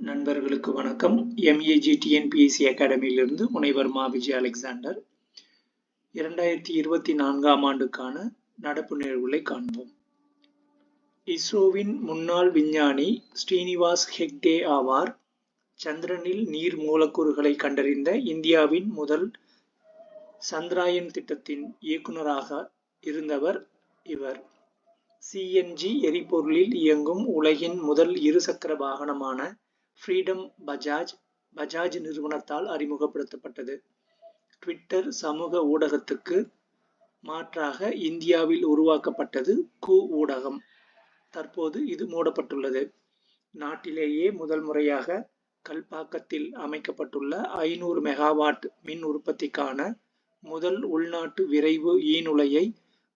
நண்பர்களுக்கு வணக்கம். MEG TNPSC அகாடமியிலிருந்து முனைவர் மா. விஜய் அலெக்சாண்டர். 2024ஆம் ஆண்டுக்கான நடப்பு நிகழ்வுகளை காண்போம். இஸ்ரோவின் முன்னாள் விஞ்ஞானி ஸ்ரீனிவாஸ் ஹெக்டே ஆவார். சந்திரனில் நீர் மூலக்கூறுகளை கண்டறிந்த இந்தியாவின் முதல் சந்திராயன் திட்டத்தின் இயக்குநராக இருந்தவர் இவர். CNG எரிபொருளில் இயங்கும் உலகின் முதல் இருசக்கர வாகனமான ஃப்ரீடம் பஜாஜ் நிறுவனத்தால் அறிமுகப்படுத்தப்பட்டது. ட்விட்டர் சமூக ஊடகத்துக்கு மாற்றாக இந்தியாவில் உருவாக்கப்பட்டது கு ஊடகம். தற்போது இது மூடப்பட்டுள்ளது. நாட்டிலேயே முதல் முறையாக கல்பாக்கத்தில் அமைக்கப்பட்டுள்ள 500 மெகாவாட் மின் உற்பத்திக்கான முதல் உள்நாட்டு விரைவு ஈநுழையை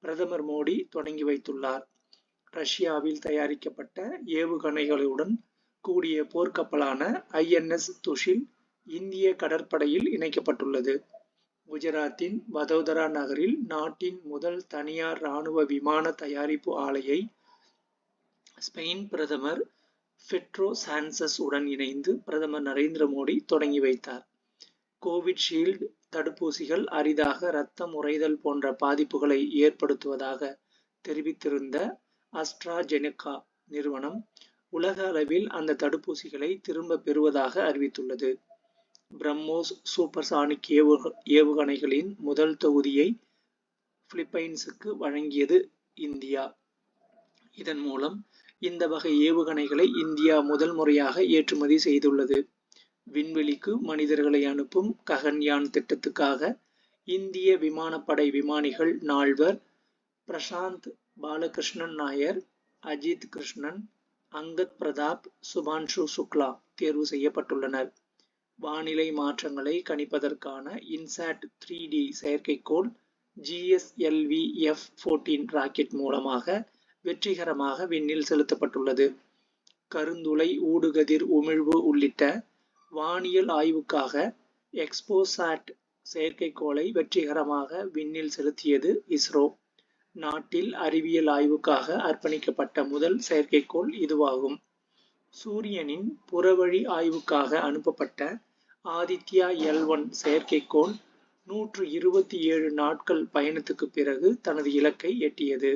பிரதமர் மோடி தொடங்கி வைத்துள்ளார். ரஷ்யாவில் தயாரிக்கப்பட்ட ஏவுகணைகளுடன் கூடிய போர்க்கப்பலான INS துஷில் இந்திய கடற்படையில் இணைக்கப்பட்டுள்ளது. குஜராத்தின் வதோதரா நகரில் நாட்டின் முதல் தனியார் இராணுவ விமான தயாரிப்பு ஆலையை ஸ்பெயின் பிரதமர் பெட்ரோ சான்சஸ் உடன் இணைந்து பிரதமர் நரேந்திர மோடி தொடங்கி வைத்தார். கோவிட்ஷீல்டு தடுப்பூசிகள் அரிதாக இரத்தம் உறைதல் போன்ற பாதிப்புகளை ஏற்படுத்துவதாக தெரிவித்திருந்த அஸ்ட்ராஜெனெகா நிறுவனம் உலக அளவில் அந்த தடுப்பூசிகளை திரும்ப பெறுவதாக அறிவித்துள்ளது. பிரம்மோஸ் சூப்பர்சானிக் ஏவுகணைகளின் முதல் தொகுதியை பிலிப்பைன்ஸுக்கு வழங்கியது இந்தியா. இதன் மூலம் இந்த வகை ஏவுகணைகளை இந்தியா முதல் முறையாக ஏற்றுமதி செய்துள்ளது. விண்வெளிக்கு மனிதர்களை அனுப்பும் ககன்யான் திட்டத்துக்காக இந்திய விமானப்படை விமானிகள் 4 பிரசாந்த் பாலகிருஷ்ணன் நாயர், அஜித் கிருஷ்ணன், அங்கத் பிரதாப், சுபான்ஷு சுக்லா தேர்வு செய்யப்பட்டுள்ளனர். வானிலை மாற்றங்களை கணிப்பதற்கான இன்சாட் 3D செயற்கைக்கோள் GSLV F-14 ராக்கெட் மூலமாக வெற்றிகரமாக விண்ணில் செலுத்தப்பட்டுள்ளது. கருந்துளை ஊடுகதிர் உமிழ்வு உள்ளிட்ட வானியல் ஆய்வுக்காக எக்ஸ்போசாட் செயற்கைக்கோளை வெற்றிகரமாக விண்ணில் செலுத்தியது இஸ்ரோ. நாட்டில் அறிவியல் ஆய்வுக்காக அர்ப்பணிக்கப்பட்ட முதல் செயற்கைக்கோள் இதுவாகும். சூரியனின் புறவழி ஆய்வுக்காக அனுப்பப்பட்ட ஆதித்யா L1 செயற்கைக்கோள் 127 நாட்கள் பயணத்துக்கு பிறகு தனது இலக்கை எட்டியது.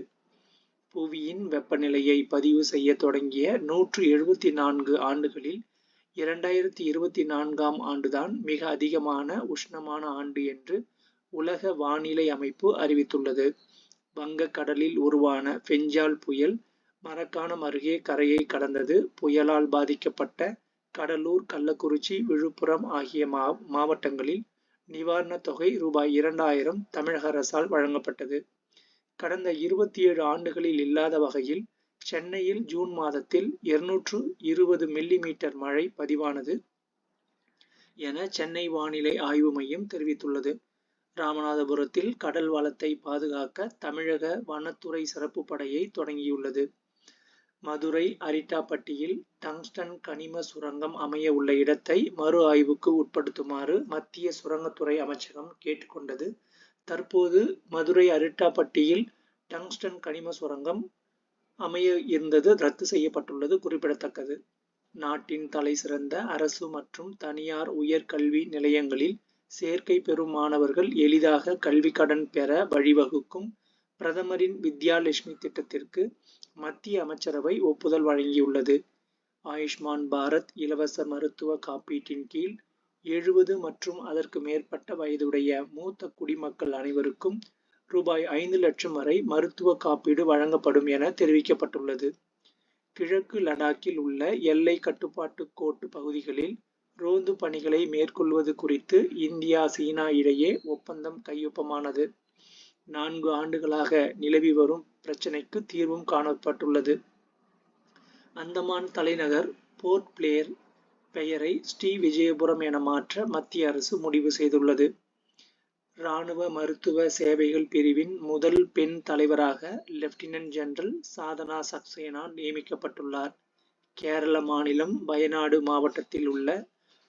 புவியின் வெப்பநிலையை பதிவு செய்ய தொடங்கிய 174 ஆண்டுகளில் 2024ஆம் ஆண்டுதான் மிக அதிகமான உஷ்ணமான ஆண்டு என்று உலக வானிலை அமைப்பு அறிவித்துள்ளது. வங்கக்கடலில் உருவான பெஞ்சால் புயல் மரக்காணம் அருகே கரையை கடந்தது. புயலால் பாதிக்கப்பட்ட கடலூர், கள்ளக்குறிச்சி, விழுப்புரம் ஆகிய மாவட்டங்களில் நிவாரணத் தொகை ரூபாய் 2000 தமிழக அரசால் வழங்கப்பட்டது. கடந்த 27 ஆண்டுகளில் இல்லாத வகையில் சென்னையில் ஜூன் மாதத்தில் 220 மில்லிமீட்டர் மழை பதிவானது என சென்னை வானிலை ஆய்வு மையம் தெரிவித்துள்ளது. ராமநாதபுரத்தில் கடல் வளத்தை பாதுகாக்க தமிழக வனத்துறை சிறப்பு படையை தொடங்கியுள்ளது. மதுரை அரிட்டாப்பட்டியில் டங்ஸ்டன் கனிம சுரங்கம் அமைய உள்ள இடத்தை மறு ஆய்வுக்கு உட்படுத்துமாறு மத்திய சுரங்கத்துறை அமைச்சகம் கேட்டுக்கொண்டது. தற்போது மதுரை அரிட்டாப்பட்டியில் டங்ஸ்டன் கனிம சுரங்கம் அமைய இருந்தது ரத்து செய்யப்பட்டுள்ளது குறிப்பிடத்தக்கது. நாட்டின் தலை சிறந்த அரசு மற்றும் தனியார் உயர்கல்வி நிலையங்களில் சேர்க்கை பெறும் மாணவர்கள் எளிதாக கல்வி கடன் பெற வழிவகுக்கும் பிரதமரின் வித்யாலட்சுமி திட்டத்திற்கு மத்திய அமைச்சரவை ஒப்புதல் வழங்கியுள்ளது. ஆயுஷ்மான் பாரத் இலவச மருத்துவ காப்பீட்டின் கீழ் 70 மற்றும் அதற்கு மேற்பட்ட வயதுடைய மூத்த குடிமக்கள் அனைவருக்கும் ரூபாய் 5 லட்சம் வரை மருத்துவ காப்பீடு வழங்கப்படும் என தெரிவிக்கப்பட்டுள்ளது. கிழக்கு லடாக்கில் உள்ள எல்லை கட்டுப்பாட்டு கோட்டு பகுதிகளில் ரோந்து பணிகளை மேற்கொள்வது குறித்து இந்தியா, சீனா இடையே ஒப்பந்தம் கையொப்பமானது. 4 ஆண்டுகளாக நிலவி வரும் பிரச்சினைக்கு தீர்வும் காணப்பட்டுள்ளது. அந்தமான் தலைநகர் போர்ட் பிளேர் பெயரை ஸ்ரீ விஜயபுரம் என மாற்ற மத்திய அரசு முடிவு செய்துள்ளது. இராணுவ மருத்துவ சேவைகள் பிரிவின் முதல் பெண் தலைவராக லெப்டினன்ட் ஜெனரல் சாதனா சக்சேனா நியமிக்கப்பட்டுள்ளார். கேரள மாநிலம் வயநாடு மாவட்டத்தில் உள்ள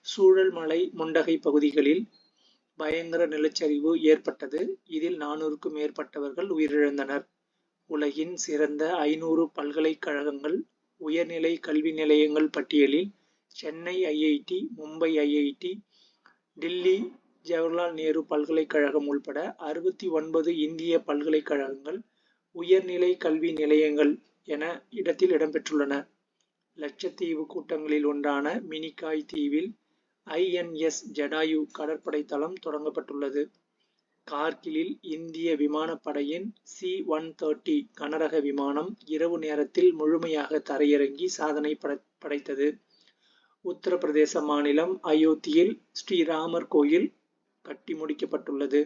சூழல்மலை முண்டகை பகுதிகளில் பயங்கர நிலச்சரிவு ஏற்பட்டது. இதில் 400க்கும் மேற்பட்டவர்கள் உயிரிழந்தனர். உலகின் சிறந்த 500 பல்கலைக்கழகங்கள் உயர்நிலை கல்வி நிலையங்கள் பட்டியலில் சென்னை ஐஐடி, மும்பை ஐஐடி, டில்லி ஜவஹர்லால் நேரு பல்கலைக்கழகம் உள்பட 69 இந்திய பல்கலைக்கழகங்கள், உயர்நிலை கல்வி நிலையங்கள் என இடத்தில் இடம்பெற்றுள்ளன. லட்சத்தீவு கூட்டங்களில் ஒன்றான மினிகாய் தீவில் INS ஜடாயு கடற்படை தளம் தொடங்கப்பட்டுள்ளது. கார்கிலில் இந்திய விமானப்படையின் C-130 கனரக விமானம் இரவு நேரத்தில் முழுமையாக தரையிறங்கி சாதனை படைத்தது. உத்தரப்பிரதேச மாநிலம் அயோத்தியில் ஸ்ரீராமர் கோயில் கட்டி முடிக்கப்பட்டுள்ளது.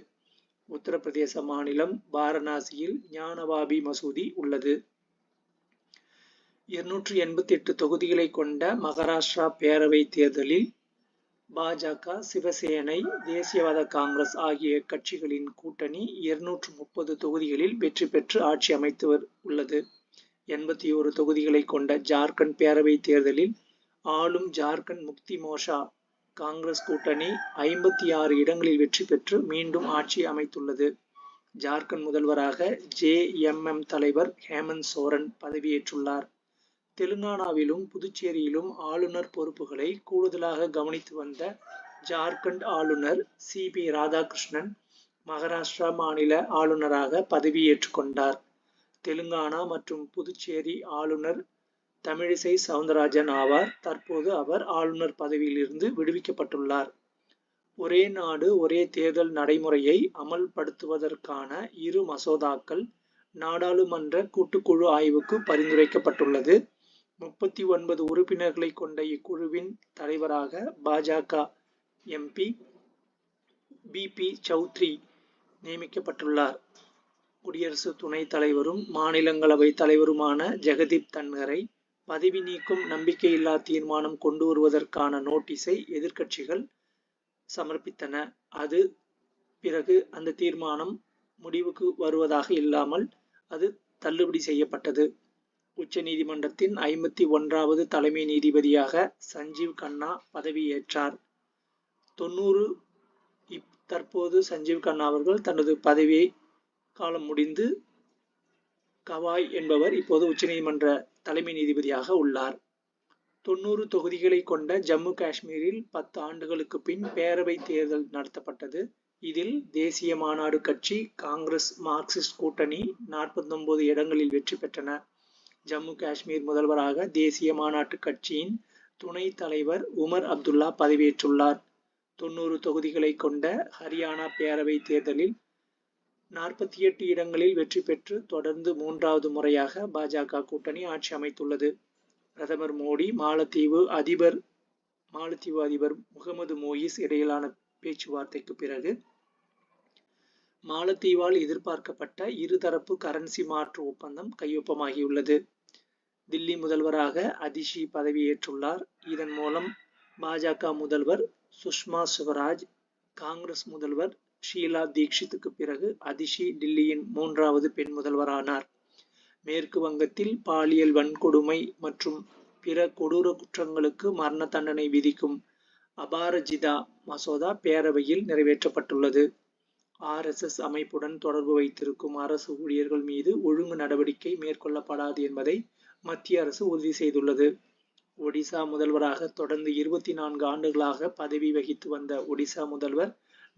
உத்தரப்பிரதேச மாநிலம் வாரணாசியில் ஞானவாபி மசூதி உள்ளது. 288 தொகுதிகளை கொண்ட மகாராஷ்டிரா பேரவை தேர்தலில் பாஜக, சிவசேனை, தேசியவாத காங்கிரஸ் ஆகிய கட்சிகளின் கூட்டணி 230 தொகுதிகளில் வெற்றி பெற்று ஆட்சி அமைத்து உள்ளது. 81 தொகுதிகளை கொண்ட ஜார்க்கண்ட் பேரவை தேர்தலில் ஆளும் ஜார்க்கண்ட் முக்தி மோர்ச்சா காங்கிரஸ் கூட்டணி 56 இடங்களில் வெற்றி பெற்று மீண்டும் ஆட்சி அமைத்துள்ளது. ஜார்க்கண்ட் முதல்வராக JMM தலைவர் ஹேமந்த் சோரன் பதவியேற்றுள்ளார். தெலுங்கானாவிலும் புதுச்சேரியிலும் ஆளுநர் பொறுப்புகளை கூடுதலாக கவனித்து வந்த ஜார்க்கண்ட் ஆளுநர் CP ராதாகிருஷ்ணன் மகாராஷ்டிரா மாநில ஆளுநராக பதவியேற்றுக் கொண்டார். தெலுங்கானா மற்றும் புதுச்சேரி ஆளுநர் தமிழிசை சவுந்தரராஜன் ஆவார். தற்போது அவர் ஆளுநர் பதவியிலிருந்து விடுவிக்கப்பட்டுள்ளார். ஒரே நாடு ஒரே தேர்தல் நடைமுறையை அமல்படுத்துவதற்கான 2 மசோதாக்கள் நாடாளுமன்ற கூட்டுக்குழு ஆய்வுக்கு பரிந்துரைக்கப்பட்டுள்ளது. 39 உறுப்பினர்களை கொண்ட இக்குழுவின் தலைவராக பாஜக MP BP சௌத்ரி நியமிக்கப்பட்டுள்ளார். குடியரசு துணைத் தலைவரும் மாநிலங்களவை தலைவருமான ஜெகதீப் தன்கரை பதவி நீக்கும் நம்பிக்கையில்லா தீர்மானம் கொண்டு வருவதற்கான நோட்டீஸை எதிர்க்கட்சிகள் சமர்ப்பித்தன. அது பிறகு அந்த தீர்மானம் முடிவுக்கு வருவதாக இல்லாமல் அது தள்ளுபடி செய்யப்பட்டது. உச்சநீதிமன்றத்தின் 51வது தலைமை நீதிபதியாக சஞ்சீவ் கண்ணா பதவியேற்றார். 90 தற்போது சஞ்சீவ் கண்ணா அவர்கள் தனது பதவி காலம் முடிந்து கவாய் என்பவர் இப்போது உச்சநீதிமன்ற தலைமை நீதிபதியாக உள்ளார். 90 தொகுதிகளை கொண்ட ஜம்மு காஷ்மீரில் 10 ஆண்டுகளுக்கு பின் பேரவை தேர்தல் நடத்தப்பட்டது. இதில் தேசிய மாநாடு கட்சி, காங்கிரஸ், மார்க்சிஸ்ட் கூட்டணி 49 இடங்களில் வெற்றி பெற்றன. ஜம்மு காஷ்மீர் முதல்வராக தேசிய மாநாட்டு கட்சியின் துணைத் தலைவர் உமர் அப்துல்லா பதவியேற்றுள்ளார். 90 தொகுதிகளை கொண்ட ஹரியானா பேரவை தேர்தலில் 48 இடங்களில் வெற்றி பெற்று தொடர்ந்து 3வது முறையாக பாஜக கூட்டணி ஆட்சி அமைத்துள்ளது. பிரதமர் மோடி, மாலத்தீவு அதிபர் முகமது மோயிஸ் இடையிலான பேச்சுவார்த்தைக்கு பிறகு மாலத்தீவால் எதிர்பார்க்கப்பட்ட இருதரப்பு கரன்சி மாற்று ஒப்பந்தம் கையொப்பமாகியுள்ளது. தில்லி முதல்வராக அதிஷி பதவியேற்றுள்ளார். இதன் மூலம் பாஜக முதல்வர் சுஷ்மா ஸ்வராஜ், காங்கிரஸ் முதல்வர் ஷீலா தீக்ஷித்துக்கு பிறகு அதிஷி டில்லியின் 3வது பெண் முதல்வரானார். மேற்கு வங்கத்தில் பாலியல் வன்கொடுமை மற்றும் பிற கொடூர குற்றங்களுக்கு மரண தண்டனை விதிக்கும் அபாரஜிதா மசோதா பேரவையில் நிறைவேற்றப்பட்டுள்ளது. RSS அமைப்புடன் தொடர்பு வைத்திருக்கும் அரசு ஊழியர்கள் மீது ஒழுங்கு நடவடிக்கை மேற்கொள்ளப்படாது என்பதை மத்திய அரசு உறுதி செய்துள்ளது. ஒடிசா முதல்வராக தொடர்ந்து 24 ஆண்டுகளாக பதவி வகித்து வந்த ஒடிசா முதல்வர்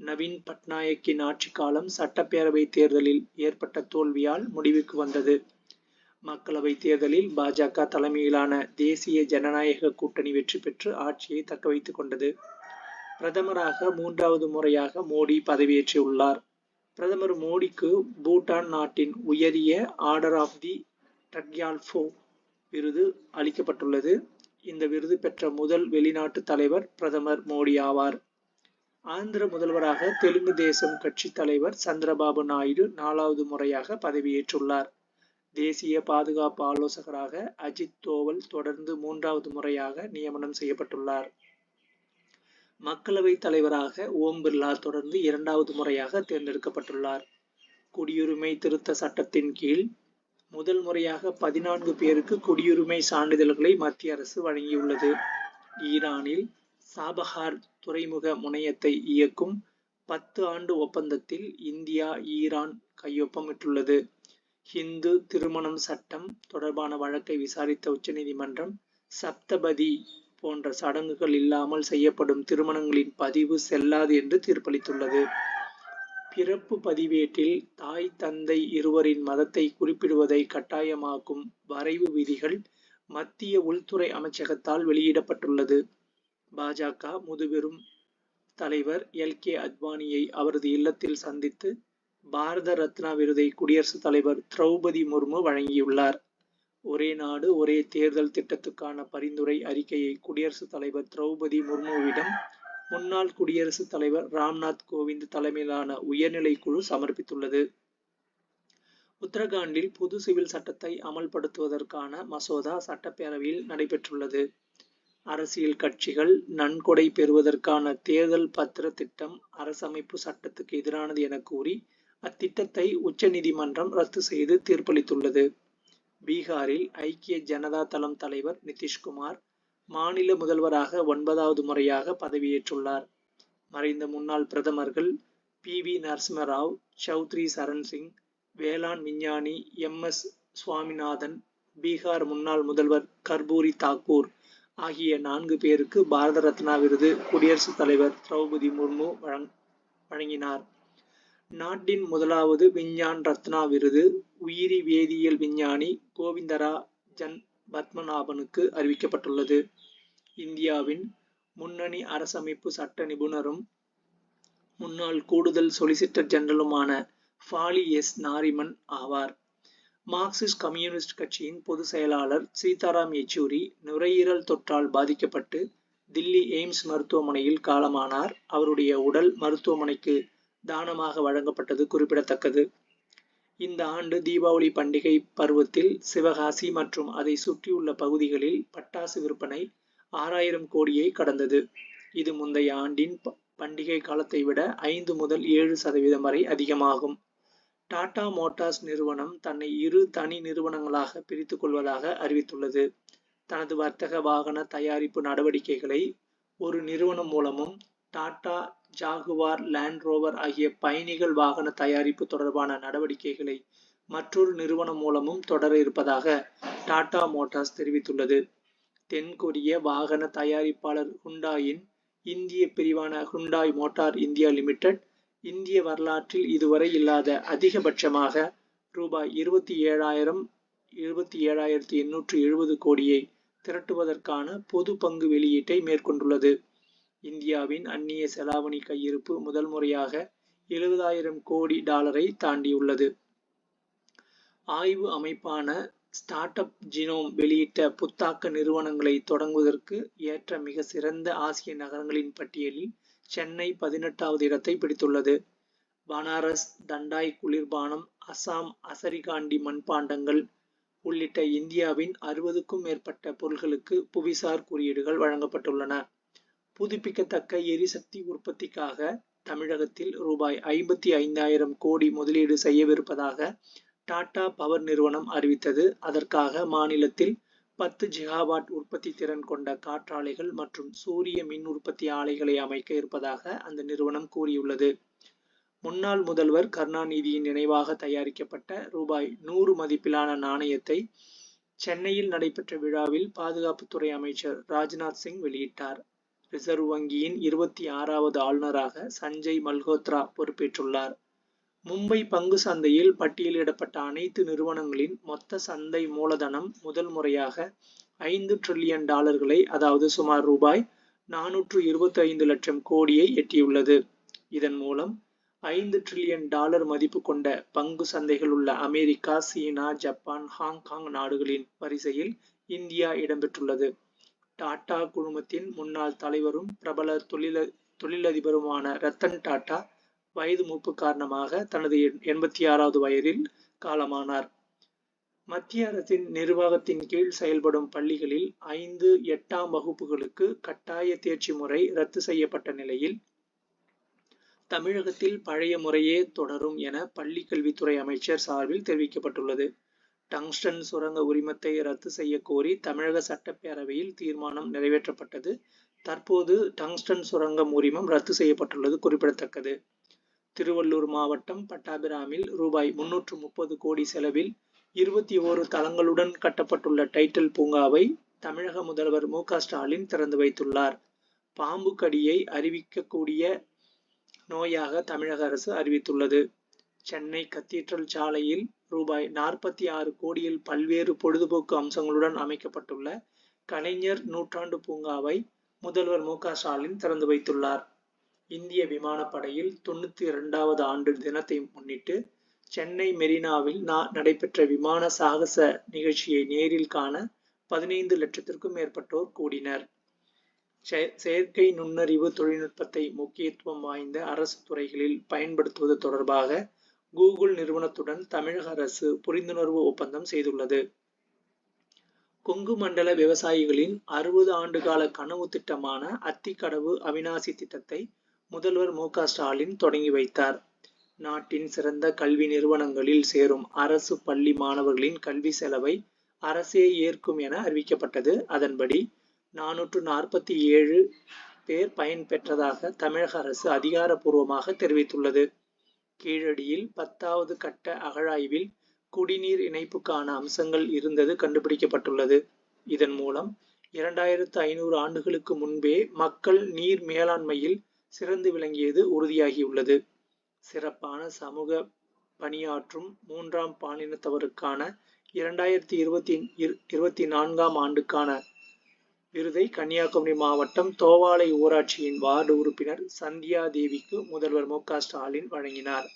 நவீன் பட்நாயக்கின் ஆட்சி காலம் சட்டப்பேரவை தேர்தலில் ஏற்பட்ட தோல்வியால் முடிவுக்கு வந்தது. மக்களவை தேர்தலில் பாஜக தலைமையிலான தேசிய ஜனநாயக கூட்டணி வெற்றி பெற்று ஆட்சியை தக்க வைத்துக் கொண்டது. பிரதமராக 3வது முறையாக மோடி பதவியேற்றுள்ளார். பிரதமர் மோடிக்கு பூட்டான் நாட்டின் உயரிய ஆர்டர் ஆஃப் தி டக்யால்ஃபோ விருது அளிக்கப்பட்டுள்ளது. இந்த விருது பெற்ற முதல் வெளிநாட்டு தலைவர் பிரதமர் மோடி ஆவார். ஆந்திர முதல்வராக தெலுங்கு தேசம் கட்சி தலைவர் சந்திரபாபு நாயுடு 4வது முறையாக பதவியேற்றுள்ளார். தேசிய பாதுகாப்பு ஆலோசகராக அஜித் தோவல் தொடர்ந்து 3வது முறையாக நியமனம் செய்யப்பட்டுள்ளார். மக்களவை தலைவராக ஓம் பிர்லா தொடர்ந்து 2வது முறையாக தேர்ந்தெடுக்கப்பட்டுள்ளார். குடியுரிமை திருத்த சட்டத்தின் கீழ் முதல் முறையாக 14 பேருக்கு குடியுரிமை சான்றிதழ்களை மத்திய அரசு வழங்கியுள்ளது. ஈரானில் சாபஹார் துறைமுக முனையத்தை இயக்கும் 10 ஆண்டு ஒப்பந்தத்தில் இந்தியா, ஈரான் கையொப்பமிட்டுள்ளது. ஹிந்து திருமணம் சட்டம் தொடர்பான வழக்கை விசாரித்த உச்சநீதிமன்றம் சப்தபதி போன்ற சடங்குகள் இல்லாமல் செய்யப்படும் திருமணங்களின் பதிவு செல்லாது என்று தீர்ப்பளித்துள்ளது. பிறப்பு பதிவேட்டில் தாய் தந்தை இருவரின் மதத்தை குறிப்பிடுவதை கட்டாயமாக்கும் வரைவு விதிகள் மத்திய உள்துறை அமைச்சகத்தால் வெளியிடப்பட்டுள்ளது. பாஜக முதுபெரும் தலைவர் எல்.கே. அத்வானியை அவரது இல்லத்தில் சந்தித்து பாரத ரத்னா விருதை குடியரசுத் தலைவர் திரௌபதி முர்மு வழங்கியுள்ளார். ஒரே நாடு ஒரே தேர்தல் திட்டத்துக்கான பரிந்துரை அறிக்கையை குடியரசுத் தலைவர் திரௌபதி முர்முவிடம் முன்னாள் குடியரசுத் தலைவர் ராம்நாத் கோவிந்த் தலைமையிலான உயர்நிலை குழு சமர்ப்பித்துள்ளது. உத்தரகாண்டில் புது சிவில் சட்டத்தை அமல்படுத்துவதற்கான மசோதா சட்டப்பேரவையில் நடைபெற்றுள்ளது. அரசியல் கட்சிகள் நன்கொடை பெறுவதற்கான தேர்தல் பத்திர திட்டம் அரசமைப்பு சட்டத்துக்கு எதிரானது என கூறி அத்திட்டத்தை உச்சநீதிமன்றம் ரத்து செய்து தீர்ப்பளித்துள்ளது. பீகாரில் ஐக்கிய ஜனதா தளம் தலைவர் நிதிஷ்குமார் மாநில முதல்வராக 9வது முறையாக பதவியேற்றுள்ளார். மறைந்த முன்னாள் பிரதமர்கள் பி.வி. நரசிம்மராவ், சௌத்ரி சரண் சிங், வேளாண் விஞ்ஞானி எம்.எஸ். சுவாமிநாதன், பீகார் முன்னாள் முதல்வர் கர்பூரி தாக்கூர் ஆகிய 4 பேருக்கு பாரத ரத்னா விருது குடியரசுத் தலைவர் திரௌபதி முர்மு வழங்கினார். நாட்டின் முதலாவது விஞ்ஞான் ரத்னா விருது உயிரி வேதியியல் விஞ்ஞானி கோவிந்தராஜன் பத்மநாபனுக்கு அறிவிக்கப்பட்டுள்ளது. இந்தியாவின் முன்னணி அரசமைப்பு சட்ட நிபுணரும் முன்னாள் கூடுதல் சொலிசிட்டர் ஜெனரலுமான ஃபாலி எஸ். நாரிமன் ஆவார். மார்க்சிஸ்ட் கம்யூனிஸ்ட் கட்சியின் பொதுச் செயலாளர் சீதாராம் யெச்சூரி நுரையீரல் தொற்றால் பாதிக்கப்பட்டு தில்லி எய்ம்ஸ் மருத்துவமனையில் காலமானார். அவருடைய உடல் மருத்துவமனைக்கு தானமாக வழங்கப்பட்டது குறிப்பிடத்தக்கது. இந்த ஆண்டு தீபாவளி பண்டிகை பருவத்தில் சிவகாசி மற்றும் அதை சுற்றியுள்ள பகுதிகளில் பட்டாசு விற்பனை 6000 கோடியை கடந்தது. இது முந்தைய ஆண்டின் பண்டிகை காலத்தை விட 5 முதல் 7% வரை அதிகமாகும். டாடா மோட்டார்ஸ் நிறுவனம் தன்னை 2 தனி நிறுவனங்களாக பிரித்துக் கொள்வதாக அறிவித்துள்ளது. தனது வர்த்தக வாகன தயாரிப்பு நடவடிக்கைகளை ஒரு நிறுவனம் மூலமும் டாடா, ஜாகுவார், லேண்ட் ரோவர் ஆகிய பயணிகள் வாகன தயாரிப்பு தொடர்பான நடவடிக்கைகளை மற்றொரு நிறுவனம் மூலமும் தொடர இருப்பதாக டாடா மோட்டார்ஸ் தெரிவித்துள்ளது. தென்கொரிய வாகன தயாரிப்பாளர் ஹுண்டாயின் இந்திய பிரிவான ஹுண்டாய் மோட்டார் இந்தியா லிமிடெட் இந்திய வரலாற்றில் இதுவரை இல்லாத அதிகபட்சமாக ரூபாய் 27,870 கோடியை திரட்டுவதற்கான பொது பங்கு வெளியீட்டை மேற்கொண்டுள்ளது. இந்தியாவின் அந்நிய செலாவணி கையிருப்பு முதல் முறையாக 70,000 கோடி டாலரை தாண்டியுள்ளது. ஆய்வு அமைப்பான ஸ்டார்ட் அப் ஜினோம் வெளியிட்ட புத்தாக்க நிறுவனங்களை தொடங்குவதற்கு ஏற்ற மிக சிறந்த ஆசிய நகரங்களின் பட்டியலில் சென்னை 18வது இடத்தை பிடித்துள்ளது. பனாரஸ் தண்டாய் குளிர்பானம், அசாம் அசரிகாண்டி மண்பாண்டங்கள் உள்ளிட்ட இந்தியாவின் 60க்கும் மேற்பட்ட பொருட்களுக்கு புவிசார் குறியீடுகள் வழங்கப்பட்டுள்ளன. புதுப்பிக்கத்தக்க எரிசக்தி உற்பத்திக்காக தமிழகத்தில் ரூபாய் 55,000 கோடி முதலீடு செய்யவிருப்பதாக டாடா பவர் நிறுவனம் அறிவித்தது. அதற்காக மாநிலத்தில் 10 ஜிகாவாட் உற்பத்தி திறன் கொண்ட காற்றாலைகள் மற்றும் சூரிய மின் உற்பத்தி ஆலைகளை அமைக்க இருப்பதாக அந்த நிறுவனம் கூறியுள்ளது. முன்னாள் முதல்வர் கருணாநிதியின் நினைவாக தயாரிக்கப்பட்ட ரூபாய் 100 மதிப்பிலான நாணயத்தை சென்னையில் நடைபெற்ற விழாவில் பாதுகாப்புத்துறை அமைச்சர் ராஜ்நாத் சிங் வெளியிட்டார். ரிசர்வ் வங்கியின் 26வது ஆளுநராக சஞ்சய் மல்ஹோத்ரா பொறுப்பேற்றுள்ளார். மும்பை பங்கு சந்தையில் பட்டியலிடப்பட்ட அனைத்து நிறுவனங்களின் மொத்த சந்தை மூலதனம் முதல் முறையாக 5 டிரில்லியன் டாலர்களை, அதாவது சுமார் ரூபாய் 425 லட்சம் கோடியை எட்டியுள்ளது. இதன் மூலம் 5 டிரில்லியன் டாலர் மதிப்பு கொண்ட பங்கு சந்தைகள் உள்ள அமெரிக்கா, சீனா, ஜப்பான், ஹாங்காங் நாடுகளின் வரிசையில் இந்தியா இடம்பெற்றுள்ளது. டாடா குழுமத்தின் முன்னாள் தலைவரும் பிரபல தொழிலதிபருமான ரத்தன் டாடா வயது மூப்பு காரணமாக தனது 86வது வயதில் காலமானார். மத்திய அரசின் நிர்வாகத்தின் கீழ் செயல்படும் பள்ளிகளில் 5, 8ஆம் வகுப்புகளுக்கு கட்டாய தேர்ச்சி முறை ரத்து செய்யப்பட்ட நிலையில் தமிழகத்தில் பழைய முறையே தொடரும் என பள்ளிக்கல்வித்துறை அமைச்சர் சார்பில் தெரிவிக்கப்பட்டுள்ளது. டங்ஸ்டன் சுரங்க உரிமத்தை ரத்து செய்ய கோரி தமிழக சட்டப்பேரவையில் தீர்மானம் நிறைவேற்றப்பட்டது. தற்போது டங்ஸ்டன் சுரங்கம் உரிமம் ரத்து செய்யப்பட்டுள்ளது குறிப்பிடத்தக்கது. திருவள்ளூர் மாவட்டம் பட்டாபிராமில் ரூபாய் 330 கோடி செலவில் 21 தளங்களுடன் கட்டப்பட்டுள்ள டைட்டில் பூங்காவை தமிழக முதல்வர் மு.க.ஸ்டாலின் திறந்து வைத்துள்ளார். பாம்பு கடியை அறிவிக்கக்கூடிய நோயாக தமிழக அரசு அறிவித்துள்ளது. சென்னை கத்தீட்ரல் சாலையில் ரூபாய் 46 கோடியில் பல்வேறு பொழுதுபோக்கு அம்சங்களுடன் அமைக்கப்பட்டுள்ள கலைஞர் நூற்றாண்டு பூங்காவை முதல்வர் மு.க.ஸ்டாலின் திறந்து வைத்துள்ளார். இந்திய விமானப்படையில் 92வது ஆண்டு தினத்தை முன்னிட்டு சென்னை மெரினாவில் நடைபெற்ற விமான சாகச நிகழ்ச்சியை நேரில் காண 15 லட்சத்திற்கும் மேற்பட்டோர் கூடினர். செயற்கை நுண்ணறிவு தொழில்நுட்பத்தை முக்கியத்துவம் வாய்ந்த அரசு துறைகளில் பயன்படுத்துவது தொடர்பாக கூகுள் நிறுவனத்துடன் தமிழக அரசு புரிந்துணர்வு ஒப்பந்தம் செய்துள்ளது. கொங்கு மண்டல விவசாயிகளின் 60 ஆண்டுகால கனவு திட்டமான அத்திக்கடவு அவிநாசி திட்டத்தை முதல்வர் மு.க.ஸ்டாலின் தொடங்கி வைத்தார். நாட்டின் சிறந்த கல்வி நிறுவனங்களில் சேரும் அரசு பள்ளி மாணவர்களின் கல்வி செலவை அரசே ஏற்கும் என அறிவிக்கப்பட்டது. அதன்படி 447 பேர் பயன் பெற்றதாக தமிழக அரசு அதிகாரப்பூர்வமாக தெரிவித்துள்ளது. கீழடியில் 10வது கட்ட அகழாய்வில் குடிநீர் இணைப்புக்கான அம்சங்கள் இருந்தது கண்டுபிடிக்கப்பட்டுள்ளது. இதன் மூலம் 2500 ஆண்டுகளுக்கு முன்பே மக்கள் நீர் மேலாண்மையில் சிறந்து விளங்கியது உறுதியாகியுள்ளது. சிறப்பான சமூக பணியாற்றும் 3ஆம் பாலினத்தவருக்கான 2024ஆம் ஆண்டுக்கான விருதை கன்னியாகுமரி மாவட்டம் தோவாளை ஊராட்சியின் வார்டு உறுப்பினர் சந்தியா தேவிக்கு முதல்வர் மு.க.ஸ்டாலின் வழங்கினார்.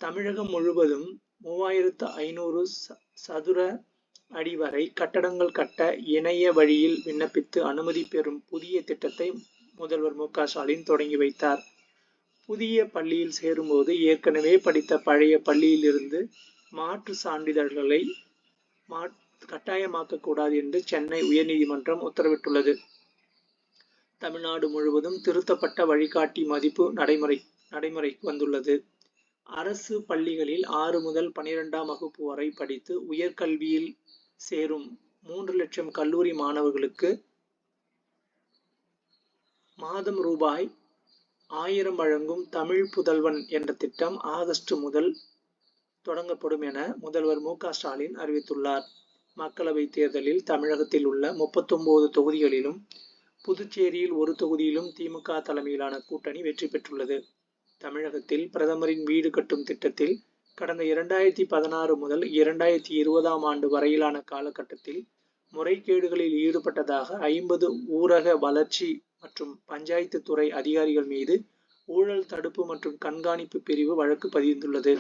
தமிழகம் முழுவதும் 3500 சதுர அடி வரை கட்டடங்கள் கட்ட இணைய வழியில் விண்ணப்பித்து அனுமதி பெறும் புதிய திட்டத்தை முதல்வர் மு.க.ஸ்டாலின் தொடங்கி வைத்தார். புதிய பள்ளியில் சேரும்போது ஏற்கனவே படித்த பழைய பள்ளியிலிருந்து மாற்று சான்றிதழ்களை கட்டாயமாக்கக்கூடாது என்று சென்னை உயர்நீதிமன்றம் உத்தரவிட்டுள்ளது. தமிழ்நாடு முழுவதும் திருத்தப்பட்ட வழிகாட்டி மதிப்பு நடைமுறைக்கு வந்துள்ளது. அரசு பள்ளிகளில் 6 முதல் 12ஆம் வகுப்பு வரை படித்து உயர்கல்வியில் சேரும் 3 லட்சம் கல்லூரி மாணவர்களுக்கு மாதம் ரூபாய் 1000 வழங்கும் தமிழ் புதல்வன் என்ற திட்டம் ஆகஸ்ட் முதல் தொடங்கப்படும் என முதல்வர் மு.க.ஸ்டாலின் அறிவித்துள்ளார். மக்களவைத் தேர்தலில் தமிழகத்தில் உள்ள 39 தொகுதிகளிலும் புதுச்சேரியில் ஒரு தொகுதியிலும் திமுக தலைமையிலான கூட்டணி வெற்றி பெற்றுள்ளது. தமிழகத்தில் பிரதமரின் வீடு கட்டும் திட்டத்தில் கடந்த 2016 முதல் 2020ஆம் ஆண்டு வரையிலான காலகட்டத்தில் முறைகேடுகளில் ஈடுபட்டதாக 50 ஊரக வளர்ச்சி மற்றும் பஞ்சாயத்து துறை அதிகாரிகள் மீது ஊழல் தடுப்பு மற்றும் கண்காணிப்பு பிரிவு வழக்கு பதிந்துள்ளது.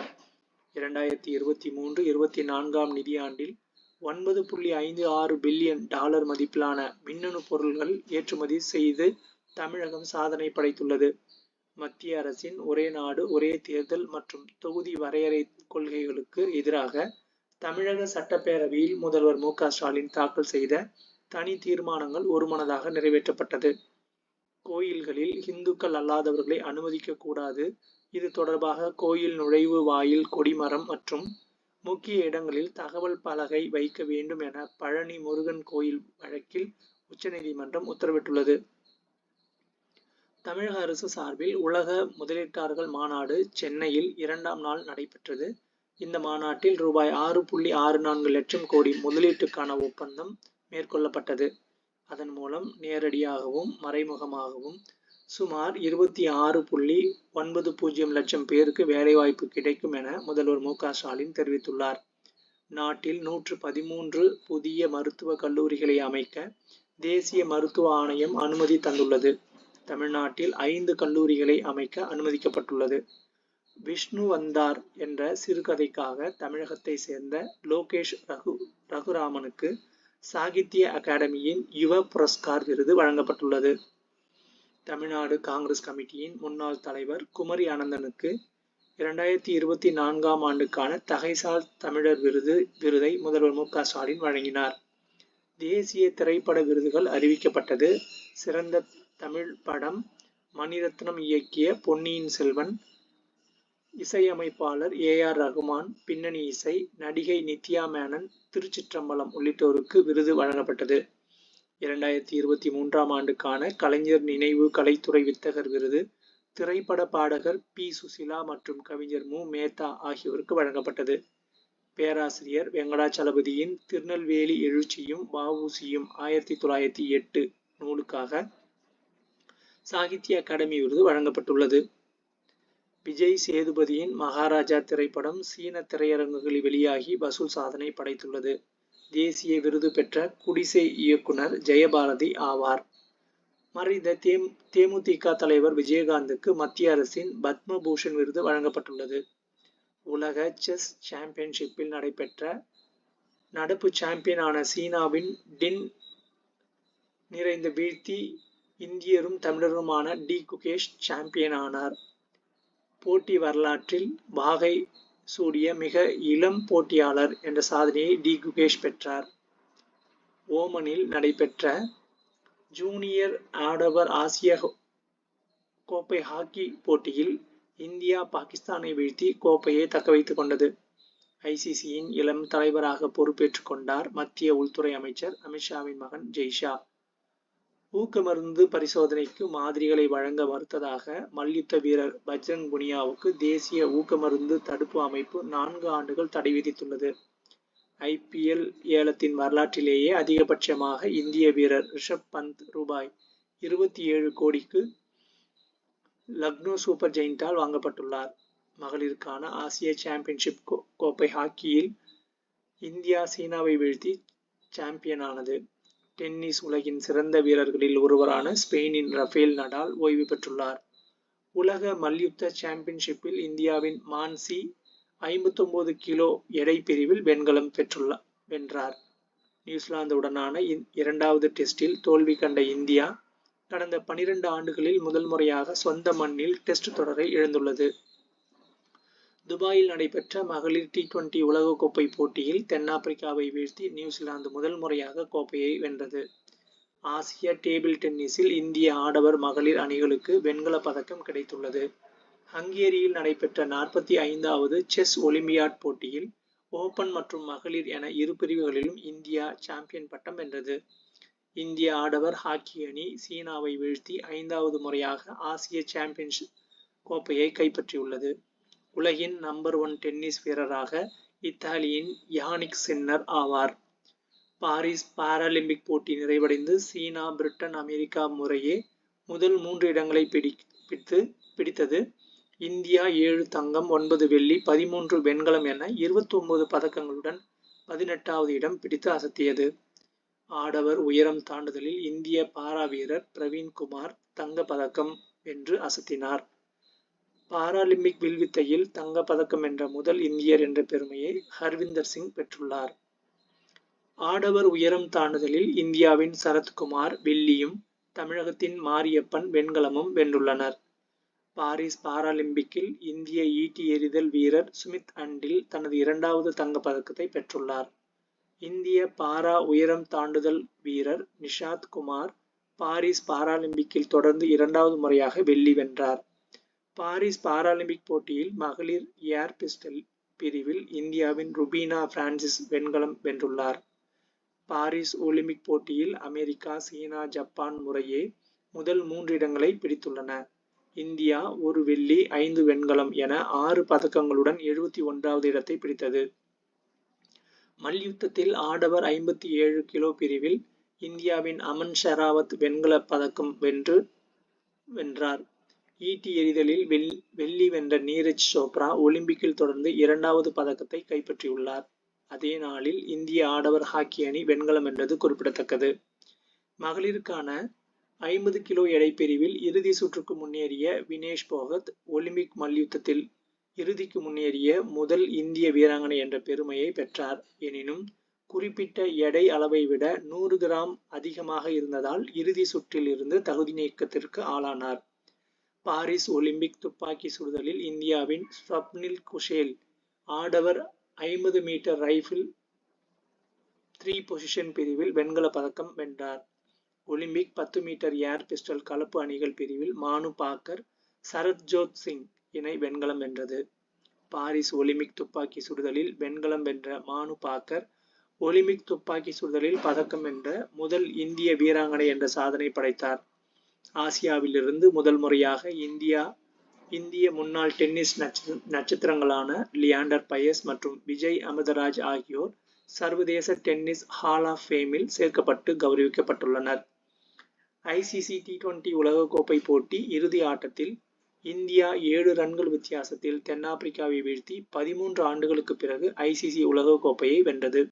2023-24ஆம் நிதியாண்டில் 9.56 பில்லியன் டாலர் மதிப்பிலான மின்னணு பொருட்கள் ஏற்றுமதி செய்து தமிழகம் சாதனை படைத்துள்ளது. மத்திய அரசின் ஒரே நாடு ஒரே தேர்தல் மற்றும் தொகுதி வரையறை கொள்கைகளுக்கு எதிராக தமிழக சட்டப்பேரவையில் முதல்வர் மு.க.ஸ்டாலின் தாக்கல் செய்த தனி தீர்மானங்கள் ஒருமனதாக நிறைவேற்றப்பட்டது. கோயில்களில் இந்துக்கள் அல்லாதவர்களை அனுமதிக்க கூடாது. இது தொடர்பாக கோயில் நுழைவு வாயில் கொடிமரம் மற்றும் முக்கிய இடங்களில் தகவல் பலகை வைக்க வேண்டும் என பழனி முருகன் கோயில் வழக்கில் உச்சநீதிமன்றம் உத்தரவிட்டுள்ளது. தமிழக அரசு சார்பில் உலக முதலீட்டாளர்கள் மாநாடு சென்னையில் 2ஆம் நாள் நடைபெற்றது. இந்த மாநாட்டில் ரூபாய் 6.64 லட்சம் கோடி முதலீட்டுக்கான ஒப்பந்தம் மேற்கொள்ளப்பட்டது. அதன் மூலம் நேரடியாகவும் மறைமுகமாகவும் சுமார் 26.90 லட்சம் பேருக்கு வேலைவாய்ப்பு கிடைக்கும் என முதல்வர் மு.க.ஸ்டாலின் தெரிவித்துள்ளார். நாட்டில் 113 புதிய மருத்துவக் கல்லூரிகளை அமைக்க தேசிய மருத்துவ ஆணையம் அனுமதி தந்துள்ளது. தமிழ்நாட்டில் 5 கல்லூரிகளை அமைக்க அனுமதிக்கப்பட்டுள்ளது. விஷ்ணுவந்தார் என்ற சிறுகதைக்காக தமிழகத்தை சேர்ந்த லோகேஷ் ரகுராமனுக்கு சாகித்ய அகாடமியின் யுவ புரஸ்கார் விருது வழங்கப்பட்டுள்ளது. தமிழ்நாடு காங்கிரஸ் கமிட்டியின் முன்னாள் தலைவர் குமரி அனந்தனுக்கு 2024ஆம் ஆண்டுக்கான தகைசால் தமிழர் விருதை முதல்வர் மு.க.ஸ்டாலின் வழங்கினார். தேசிய திரைப்பட விருதுகள் அறிவிக்கப்பட்டது. சிறந்த தமிழ் படம் மணிரத்னம் இயக்கிய பொன்னியின் செல்வன், இசையமைப்பாளர் A.R. ரகுமான், பின்னணி இசை நடிகை நித்யா மேனன், திருச்சிற்றம்பலம் உள்ளிட்டோருக்கு விருது வழங்கப்பட்டது. 2023ஆம் ஆண்டுக்கான கலைஞர் நினைவு கலைத்துறை வித்தகர் விருது திரைப்பட பாடகர் பி. சுசிலா மற்றும் கவிஞர் மு. மேத்தா ஆகியோருக்கு வழங்கப்பட்டது. பேராசிரியர் வெங்கடாச்சலபதியின் திருநெல்வேலி எழுச்சியும் வ.உ.சி.யும் 1908 நூலுக்காக சாகித்ய அகாடமி விருது வழங்கப்பட்டுள்ளது. விஜய் சேதுபதியின் மகாராஜா திரைப்படம் சீன திரையரங்குகளில் வெளியாகி வசூல் சாதனை படைத்துள்ளது. தேசிய விருது பெற்ற குடிசை இயக்குனர் ஜெயபாரதி ஆவார். மறைந்த தேமுதிக தலைவர் விஜயகாந்துக்கு மத்திய அரசின் பத்ம பூஷன் விருது வழங்கப்பட்டுள்ளது. உலக செஸ் சாம்பியன்ஷிப்பில் நடைபெற்ற நடப்பு சாம்பியனான சீனாவின் டின் நிறைந்த வீழ்த்தி இந்தியரும் தமிழருமான டி. குகேஷ் சாம்பியன் ஆனார். போட்டி வரலாற்றில் வாகை சூடிய மிக இளம் போட்டியாளர் என்ற சாதனையை டி. குகேஷ் பெற்றார். ஓமனில் நடைபெற்ற ஜூனியர் ஆடவர் ஆசிய கோப்பை ஹாக்கி போட்டியில் இந்தியா பாகிஸ்தானை வீழ்த்தி கோப்பையை தக்கவைத்துக் கொண்டது. ஐசிசியின் இளம் தலைவராக பொறுப்பேற்றுக் கொண்டார் மத்திய உள்துறை அமைச்சர் அமித்ஷாவின் மகன் ஜெய்ஷா. ஊக்க மருந்து பரிசோதனைக்கு மாதிரிகளை வழங்க மறுத்ததாக மல்யுத்த வீரர் பஜ்ரங் புனியாவுக்கு தேசிய ஊக்க மருந்து தடுப்பு அமைப்பு 4 ஆண்டுகள் தடை விதித்துள்ளது. ஐபிஎல் ஏலத்தின் வரலாற்றிலேயே அதிகபட்சமாக இந்திய வீரர் ரிஷப் பந்த் ரூபாய் 27 கோடிக்கு லக்னோ சூப்பர் ஜெயிண்டால் வாங்கப்பட்டுள்ளார். மகளிருக்கான ஆசிய சாம்பியன்ஷிப் கோப்பை ஹாக்கியில் இந்தியா சீனாவை வீழ்த்தி சாம்பியனானது. டென்னிஸ் உலகின் சிறந்த வீரர்களில் ஒருவரான ஸ்பெயினின் ரஃபேல் நடால் ஓய்வு பெற்றுள்ளார். உலக மல்யுத்த சாம்பியன்ஷிப்பில் இந்தியாவின் மான்சி 59 கிலோ எடை பிரிவில் வெண்கலம் வென்றார். நியூசிலாந்துடனான 2வது டெஸ்டில் தோல்வி கண்ட இந்தியா கடந்த 12 ஆண்டுகளில் முதல் முறையாக சொந்த மண்ணில் டெஸ்ட் தொடரை இழந்துள்ளது. துபாயில் நடைபெற்ற மகளிர் T20 உலகக்கோப்பை போட்டியில் தென்னாப்பிரிக்காவை வீழ்த்தி நியூசிலாந்து முதல் முறையாக கோப்பையை வென்றது. ஆசிய டேபிள் டென்னிஸில் இந்திய ஆடவர் மகளிர் அணிகளுக்கு வெண்கலப் பதக்கம் கிடைத்துள்ளது. ஹங்கேரியில் நடைபெற்ற 45வது செஸ் ஒலிம்பியாட் போட்டியில் ஓபன் மற்றும் மகளிர் என இரு பிரிவுகளிலும் இந்தியா சாம்பியன் பட்டம் வென்றது. இந்திய ஆடவர் ஹாக்கி அணி சீனாவை வீழ்த்தி 5வது முறையாக ஆசிய சாம்பியன்ஷிப் கோப்பையை கைப்பற்றியுள்ளது. உலகின் நம்பர் 1 டென்னிஸ் வீரராக இத்தாலியின் யானிக் சின்னர் ஆவார். பாரிஸ் பாராலிம்பிக் போட்டி நிறைவடைந்து சீனா, பிரிட்டன், அமெரிக்கா முறையே முதல் 3 இடங்களை பிடித்தது. இந்தியா 7 தங்கம், 9 வெள்ளி, 13 வெண்கலம் என 29 பதக்கங்களுடன் 18வது இடம் பிடித்து அசத்தியது. ஆடவர் உயரம் தாண்டுதலில் இந்திய பாரா வீரர் பிரவீன்குமார் தங்க பதக்கம் வென்று அசத்தினார். பாராலிம்பிக் வில்வித்தையில் தங்க பதக்கம் வென்ற முதல் இந்தியர் என்ற பெருமையை ஹர்விந்தர் சிங் பெற்றுள்ளார். ஆடவர் உயரம் தாண்டுதலில் இந்தியாவின் சரத்குமார் வெள்ளியும், தமிழகத்தின் மாரியப்பன் வெண்கலமும் வென்றுள்ளனர். பாரிஸ் பாராலிம்பிக்கில் இந்திய ஈட்டி எறிதல் வீரர் சுமித் அண்டில் தனது 2வது தங்கப் பதக்கத்தை பெற்றுள்ளார். இந்திய பாரா உயரம் தாண்டுதல் வீரர் நிஷாத் குமார் பாரிஸ் பாராலிம்பிக்கில் தொடர்ந்து 2வது முறையாக வெள்ளி வென்றார். பாரிஸ் பாராலிம்பிக் போட்டியில் மகளிர் ஏர் பிஸ்டல் பிரிவில் இந்தியாவின் ருபீனா பிரான்சிஸ் வெண்கலம் வென்றுள்ளார். பாரிஸ் ஒலிம்பிக் போட்டியில் அமெரிக்கா, சீனா, ஜப்பான் முறையே முதல் 3 இடங்களை பிடித்துள்ளன. இந்தியா 1 வெள்ளி, 5 வெண்கலம் என 6 பதக்கங்களுடன் 71வது இடத்தை பிடித்தது. மல்யுத்தத்தில் ஆடவர் 57 கிலோ பிரிவில் இந்தியாவின் அமன் ஷெராவத் வெண்கலப் பதக்கம் வென்றார். ஈட்டி எறிதலில் வெள்ளி வென்ற நீரஜ் சோப்ரா ஒலிம்பிக்கில் தொடர்ந்து 2வது பதக்கத்தை கைப்பற்றியுள்ளார். அதே நாளில் இந்திய ஆடவர் ஹாக்கி அணி வெண்கலம் வென்றது குறிப்பிடத்தக்கது. மகளிருக்கான 50 கிலோ எடை பிரிவில் இறுதி சுற்றுக்கு முன்னேறிய வினேஷ் போகத் ஒலிம்பிக் மல்யுத்தத்தில் இறுதிக்கு முன்னேறிய முதல் இந்திய வீராங்கனை என்ற பெருமையை பெற்றார். எனினும் குறிப்பிட்ட எடை அளவை விட 100 கிராம் அதிகமாக இருந்ததால் இறுதி சுற்றில் இருந்து தகுதி நீக்கத்திற்கு ஆளானார். பாரிஸ் ஒலிம்பிக் துப்பாக்கி சுடுதலில் இந்தியாவின் ஸ்வப்னில் குஷேல் ஆடவர் 50 மீட்டர் ரைபிள் 3 பொசிஷன் பிரிவில் வெண்கலப் பதக்கம் வென்றார். ஒலிம்பிக் 10 மீட்டர் ஏர் பிஸ்டல் கலப்பு அணிகள் பிரிவில் மானு பாக்கர், சரத்ஜோத் சிங் இணை வெண்கலம் வென்றது. பாரிஸ் ஒலிம்பிக் துப்பாக்கி சுடுதலில் வெண்கலம் வென்ற மானு பாக்கர் ஒலிம்பிக் துப்பாக்கி சுடுதலில் பதக்கம் வென்ற முதல் இந்திய வீராங்கனை என்ற சாதனை படைத்தார். ஆசியாவிலிருந்து முதல் முறையாக இந்தியா இந்திய முன்னாள் டென்னிஸ் நட்சத்திரங்களான லியாண்டர் பயஸ் மற்றும் விஜய் அமிர்தராஜ் ஆகியோர் சர்வதேச டென்னிஸ் ஹால் ஆஃப் ஃபேமில் சேர்க்கப்பட்டு கௌரவிக்கப்பட்டுள்ளனர். ஐசிசி T20 உலகக்கோப்பை போட்டி இறுதி ஆட்டத்தில் இந்தியா 7 ரன்கள் வித்தியாசத்தில் தென்னாப்பிரிக்காவை வீழ்த்தி 13 ஆண்டுகளுக்கு பிறகு ஐசிசி உலகக்கோப்பையை வென்றது.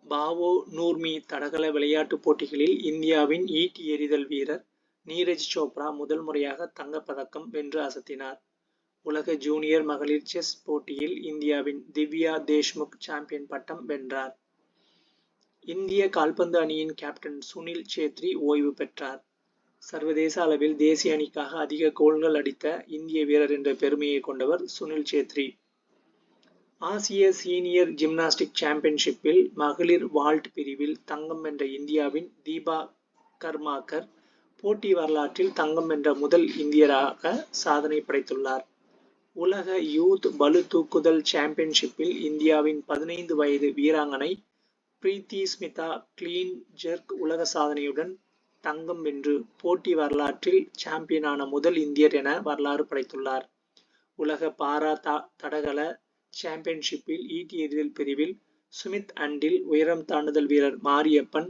பாவோ நூர்மி தடகள விளையாட்டுப் போட்டிகளில் இந்தியாவின் ஈட்டி எறிதல் வீரர் நீரஜ் சோப்ரா முதல் முறையாக தங்கப்பதக்கம் வென்று அசத்தினார். உலக ஜூனியர் மகளிர் செஸ் போட்டியில் இந்தியாவின் திவ்யா தேஷ்முக் சாம்பியன் பட்டம் வென்றார். இந்திய கால்பந்து அணியின் கேப்டன் சுனில் சேத்ரி ஓய்வு பெற்றார். சர்வதேச அளவில் தேசிய அணிக்காக அதிக கோல்கள் அடித்த இந்திய வீரர் என்ற பெருமையை கொண்டவர் சுனில் சேத்ரி. ஆசிய சீனியர் ஜிம்னாஸ்டிக் சாம்பியன்ஷிப்பில் மகளிர் வால்ட் பிரிவில் தங்கம் வென்ற இந்தியாவின் தீபா கர்மாகர் போட்டி வரலாற்றில் தங்கம் வென்ற முதல் இந்தியராக சாதனை படைத்துள்ளார். உலக யூத் பளு தூக்குதல் சாம்பியன்ஷிப்பில் இந்தியாவின் 15 வயது வீராங்கனை பிரீத்தி ஸ்மிதா கிளீன் ஜெர்க் உலக சாதனையுடன் தங்கம் வென்று போட்டி வரலாற்றில் சாம்பியனான முதல் இந்தியர் என வரலாறு படைத்துள்ளார். உலக பாரா தடகள சாம்பியன்ஷிப்பில் ஈட்டி எறிதல் பிரிவில் சுமித் அண்டில், உயரம் தாண்டுதல் வீரர் மாரியப்பன்,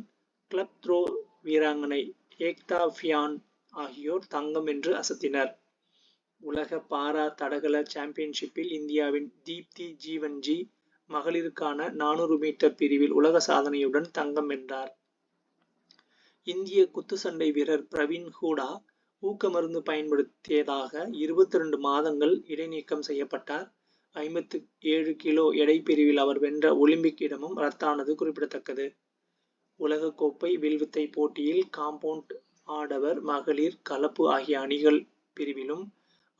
கிளப் த்ரோ வீராங்கனை ஏக்தா ஃபியான் ஆகியோர் தங்கம் வென்று அசத்தினர். உலக பாரா தடகள சாம்பியன்ஷிப்பில் இந்தியாவின் தீப்தி ஜீவன்ஜி மகளிருக்கான 400 மீட்டர் பிரிவில் உலக சாதனையுடன் தங்கம் வென்றார். இந்திய குத்துச்சண்டை வீரர் பிரவீன் ஹூடா ஊக்க மருந்து பயன்படுத்தியதாக 22 மாதங்கள் இடைநீக்கம் செய்யப்பட்டார். 57 கிலோ எடை பிரிவில் அவர் வென்ற ஒலிம்பிக் இடமும் ரத்தானது குறிப்பிடத்தக்கது. உலகக்கோப்பை வில்வித்தை போட்டியில் காம்பவுண்ட் ஆடவர், மகளிர், கலப்பு ஆகிய அணிகள் பிரிவிலும்,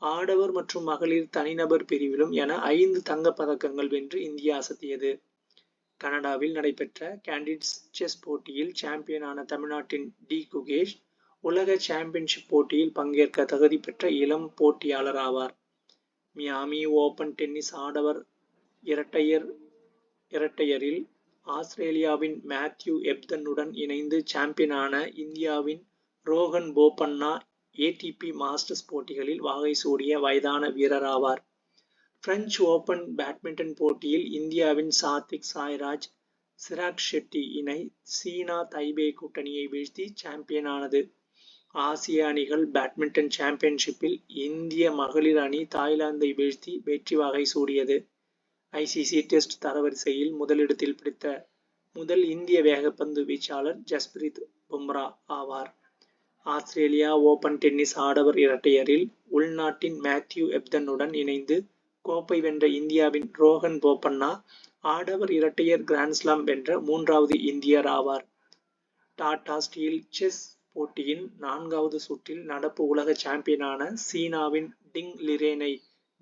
ஆடவர் மற்றும் மகளிர் தனிநபர் பிரிவிலும் என 5 தங்கப் பதக்கங்கள் வென்று இந்தியா அசத்தியது. கனடாவில் நடைபெற்ற கேண்டிட்ஸ் செஸ் போட்டியில் சாம்பியனான தமிழ்நாட்டின் டி. குகேஷ் உலக சாம்பியன்ஷிப் போட்டியில் பங்கேற்க தகுதி பெற்ற இளம் போட்டியாளர் ஆவார். மியாமி ஓபன் டென்னிஸ் ஆடவர் இரட்டையரில் ஆஸ்திரேலியாவின் மேத்யூ எப்தனுடன் இணைந்து சாம்பியனான இந்தியாவின் ரோஹன் போபண்ணா ஏடிபி மாஸ்டர்ஸ் போட்டிகளில் வாகை சூடிய வயதான வீரர் ஆவார். பிரெஞ்சு ஓபன் பேட்மிண்டன் போட்டியில் இந்தியாவின் சாத்விக் சாய்ராஜ் சிராக் ஷெட்டி இணை சீனா தைபே கூட்டணியை வீழ்த்தி சாம்பியனானது. ஆசிய அணிகள் பேட்மிண்டன் சாம்பியன்ஷிப்பில் இந்திய மகளிர் அணி தாய்லாந்தை வீழ்த்தி வெற்றி வாகை சூடியது. ஐசிசி டெஸ்ட் தரவரிசையில் முதலிடத்தில் பிடித்த முதல் இந்திய வேகப்பந்து வீச்சாளர் ஜஸ்பிரீத் பும்ரா ஆவார். ஆஸ்திரேலியா ஓபன் டென்னிஸ் ஆடவர் இரட்டையரில் உள்நாட்டின் மேத்யூ எப்தனுடன் இணைந்து கோப்பை வென்ற இந்தியாவின் ரோஹன் போபண்ணா ஆடவர் இரட்டையர் கிராண்ட்ஸ்லாம் வென்ற 3வது இந்தியர் ஆவார். டாடா ஸ்டீல் செஸ் போட்டியின் 4வது சுற்றில் நடப்பு உலக சாம்பியனான சீனாவின் டிங் லிரேனை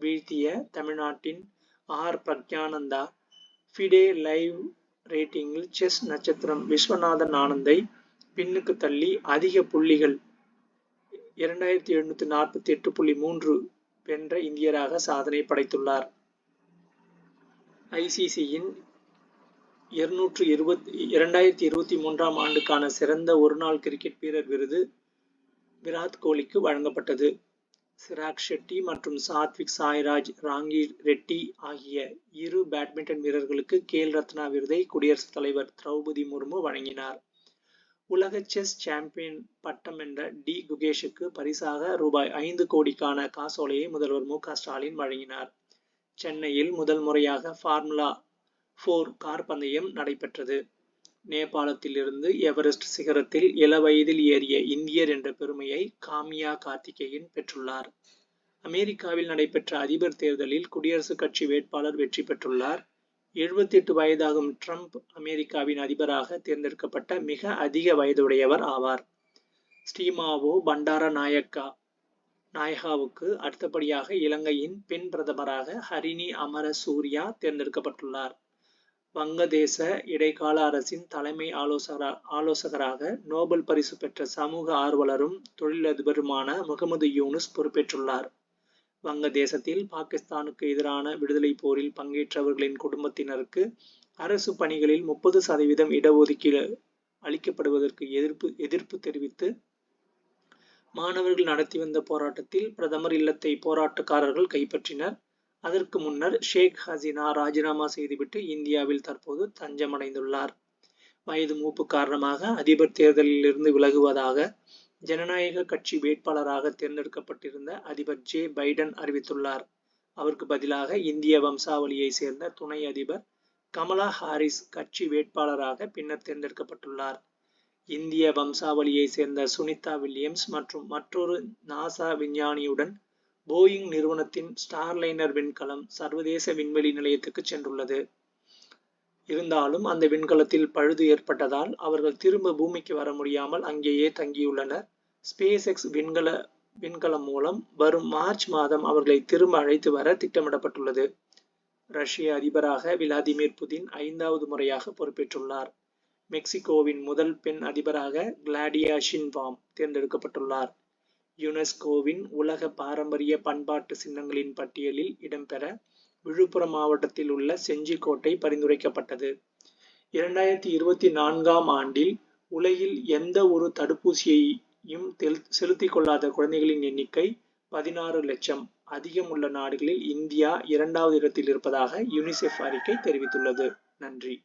வீழ்த்திய தமிழ்நாட்டின் ஆர். பிரக்யானந்தா ஃபிடே லைவ் ரேட்டிங்கில் செஸ் நட்சத்திரம் விஸ்வநாதன் ஆனந்தை பின்னுக்கு தள்ளி அதிக புள்ளிகள் 2748.3 வென்ற இந்தியராக சாதனை படைத்துள்ளார். ஐசிசியின் 2023ஆம் ஆண்டுக்கான சிறந்த ஒருநாள் கிரிக்கெட் வீரர் விருது விராத் கோலிக்கு வழங்கப்பட்டது. சிராக் ஷெட்டி மற்றும் சாத்விக் சாய்ராஜ் ராங்கி ரெட்டி ஆகிய 2 பேட்மிண்டன் வீரர்களுக்கு கேல் ரத்னா விருதை குடியரசுத் தலைவர் திரௌபதி முர்மு வழங்கினார். உலக செஸ் சாம்பியன் பட்டம் வென்ற டி. குகேஷுக்கு பரிசாக ரூபாய் 5 கோடிக்கான காசோலையை முதல்வர் மு. க. ஸ்டாலின் வழங்கினார். சென்னையில் முதல் முறையாக ஃபார்முலா 4 கார் பந்தயம் நடைபெற்றது. நேபாளத்தில் இருந்து எவரெஸ்ட் சிகரத்தில் இளவயதில் ஏறிய இந்தியர் என்ற பெருமையை காமியா கார்த்திகேயன் பெற்றுள்ளார். அமெரிக்காவில் நடைபெற்ற அதிபர் தேர்தலில் குடியரசுக் கட்சி வேட்பாளர் வெற்றி பெற்றுள்ளார். 78 வயதாகும் ட்ரம்ப் அமெரிக்காவின் அதிபராக தேர்ந்தெடுக்கப்பட்ட மிக அதிக வயதுடையவர் ஆவார். ஸ்ரீமாவோ பண்டார நாயகாவுக்கு அடுத்தபடியாக இலங்கையின் பெண் பிரதமராக ஹரிணி அமர சூர்யா தேர்ந்தெடுக்கப்பட்டுள்ளார். வங்கதேச இடைக்கால அரசின் தலைமை ஆலோசகராக நோபல் பரிசு பெற்ற சமூக ஆர்வலரும் தொழிலதிபருமான முகமது யூனுஸ் பொறுப்பேற்றுள்ளார். வங்கதேசத்தில் பாகிஸ்தானுக்கு எதிரான விடுதலை போரில் பங்கேற்றவர்களின் குடும்பத்தினருக்கு அரசு பணிகளில் 30% இடஒதுக்கீடு அளிக்கப்படுவதற்கு எதிர்ப்பு தெரிவித்து மாணவர்கள் நடத்தி வந்த போராட்டத்தில் பிரதமர் இல்லத்தை போராட்டக்காரர்கள் கைப்பற்றினர். அதற்கு முன்னர் ஷேக் ஹசீனா ராஜினாமா செய்துவிட்டு இந்தியாவில் தற்போது தஞ்சமடைந்துள்ளார். வயது மூப்பு காரணமாக அதிபர் தேர்தலில் இருந்து விலகுவதாக ஜனநாயக கட்சி வேட்பாளராக தேர்ந்தெடுக்கப்பட்டிருந்த அதிபர் ஜே பைடன் அறிவித்துள்ளார். அவருக்கு பதிலாக இந்திய வம்சாவளியை சேர்ந்த துணை அதிபர் கமலா ஹாரிஸ் கட்சி வேட்பாளராக பின்னர் தேர்ந்தெடுக்கப்பட்டுள்ளார். இந்திய வம்சாவளியை சேர்ந்த சுனிதா வில்லியம்ஸ் மற்றும் மற்றொரு நாசா விஞ்ஞானியுடன் போயிங் நிறுவனத்தின் ஸ்டார்லைனர் விண்கலம் சர்வதேச விண்வெளி நிலையத்துக்கு சென்றுள்ளது. இருந்தாலும் அந்த விண்கலத்தில் பழுது ஏற்பட்டதால் அவர்கள் திரும்ப பூமிக்கு வர முடியாமல் அங்கேயே தங்கியுள்ளனர். ஸ்பேஸ் எக்ஸ் விண்கலம் மூலம் வரும் மார்ச் மாதம் அவர்களை திரும்ப அழைத்து வர திட்டமிடப்பட்டுள்ளது. ரஷ்ய அதிபராக விளாடிமிர் புதின் 5வது முறையாக பொறுப்பேற்றுள்ளார். மெக்சிகோவின் முதல் பெண் அதிபராக கிளாடியா ஷின்பாம் தேர்ந்தெடுக்கப்பட்டுள்ளார். யுனெஸ்கோவின் உலக பாரம்பரிய பண்பாட்டு சின்னங்களின் பட்டியலில் இடம்பெற விழுப்புரம் மாவட்டத்தில் உள்ள செஞ்சிக்கோட்டை பரிந்துரைக்கப்பட்டது. 2024ஆம் ஆண்டில் உலகில் எந்த ஒரு தடுப்பூசியையும் செலுத்திக் கொள்ளாத குழந்தைகளின் எண்ணிக்கை 16 லட்சம். அதிகம் உள்ள நாடுகளில் இந்தியா 2வது இடத்தில் இருப்பதாக யுனிசெஃப் அறிக்கை தெரிவித்துள்ளது. நன்றி.